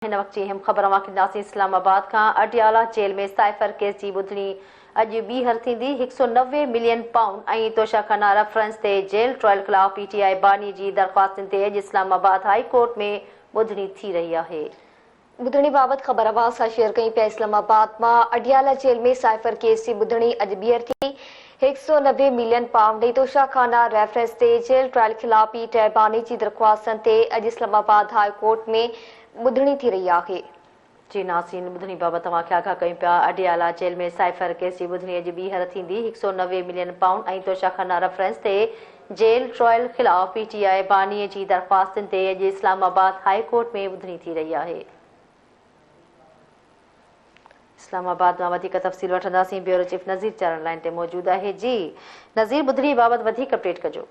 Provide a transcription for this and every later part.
हिन वक्त जी अहम ख़बर इस्लामाबाद का अडियाला जेल में साइफर केस की ॿुधणी अॼु ॿीहर थींदी। 190 मिलियन पाउंड ऐं तोशाखाना रेफरेंस ते जेल ट्रायल ख़िलाफ़ पीटीआई बानी जी दरख़्वास्तुनि ते अॼु इस्लामाबाद हाई कोर्ट में ॿुधणी थी रही आहे। ॿुधणी बाबति ख़बर आवाज़ सां शेयर कई पिया। इस्लामाबाद मां अडियाला जेल में साइफर केस जी ॿुधणी अॼु ॿीहर थी। 190 मिलियन पाउंड ऐं तोशाखाना रेफरेंस ते जेल ट्रायल ख़िलाफ़ पीटीआई बानी जी दरख़्वास्तुनि ते अॼु इस्लामाबाद हाई कोर्ट में ॿुधणी थी रही आहे। जी नाज़रीन, ॿुधणी बाबति तव्हांखे आगाह कयूं पिया। अडियाला जेल में साइफर केस जी ॿुधणी अॼु ॿीहर थींदी। 190 मिलियन पाउंड ऐं तोशाखाना रेफरेंस ते जेल ट्रायल ख़िलाफ़ पीटीआई बानीअ जी दरख़्वास्तुनि ते अॼु इस्लामाबाद हाई कोर्ट में ॿुधणी थी रही आहे। इस्लामाबाद में वधीक तफ़सील वठंदासीं। ब्यूरो चीफ नज़ीर चरण लाइन ते मौजूद है। जी नज़ीर, ॿुधणी बाबति वधीक अपडेट कजो।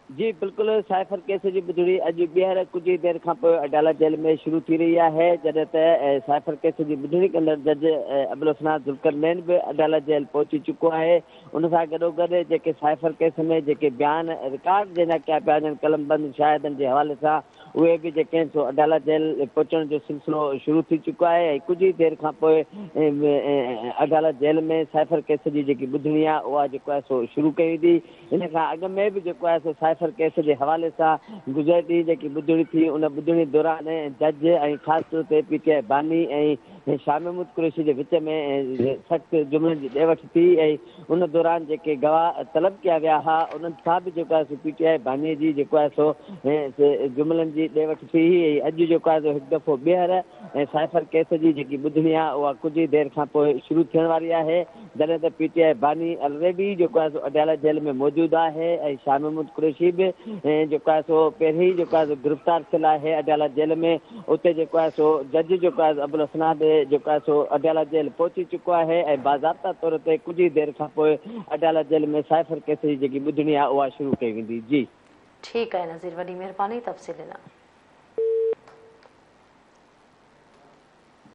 जी बिल्कुल, साइफर केस की ॿुधणी अॼु ॿीहर कुछ ही देर खां पोइ अडियाला जेल में शुरू थी रही है। जॾहिं त साइफर केस की ॿुधणी कंदड़ जज अब्दुल हसनान ज़ुल्करनैन भी अडियाला जेल पहुची चुको है। उन सां गॾोगॾु जेके साइफर केस में जेके बयान रिकॉर्ड जेका कया पिया वञनि कलमबंद शाहिदनि के हवाले सां, उहे भी जेके सो अडियाला जेल पहुचण जो सिलसिलो शुरू थी चुको है। कुछ ही देर खां पोइ अडियाला जेल में साइफर केस की जेकी ॿुधणी आहे उहा जेको आहे सो शुरू कई वेंदी। इन खां अॻु में भी जेको आहे सो साइफर केस के हवाले से गुज़र ॾींहुं जेकी ॿुधणी थी, उन ॿुधणी दौरान जज ऐं ख़ासि तौर ते पीटीआई बानी ऐं शाह महमूद कुरैशी के विच में सख़्त जुमलनि जी ॾे वठि थी। ऐं उन दौरान जेके गवाह तलब किया विया हुआ उन्हनि सां बि जेको आहे सो पीटीआई बानी जी जेको आहे सो जुमलनि जी ॾे वठि थी। ऐं अॼु जेको आहे सो हिकु दफ़ो ॿीहर साइफर केस की जेकी ॿुधणी आहे उहा कुझु ई देर खां पोइ शुरू थियण वारी आहे। जॾहिं त पीटीआई बानी ऑलरेडी जेको आहे सो अडियाला जेल में मौजूदु आहे ऐं शाह महमूद कुरैशी भी जेको आहे सो पहिरीं जेको आहे सो गिरफ़्तार थियल आहे अडियाला जेल में। उते जेको आहे सो जज जेको आहे अब्दुल हसनान जेको आहे सो अडियाला जेल पहुची चुको आहे ऐं बाज़ाब्ता तौर ते कुझु ई देर खां पोइ अडियाला जेल में साइफर केस की जेकी ॿुधणी आहे उहा शुरू कई वेंदी। जी ठीक है नज़ीर, वॾी महिरबानी तफ़सील ॾिना।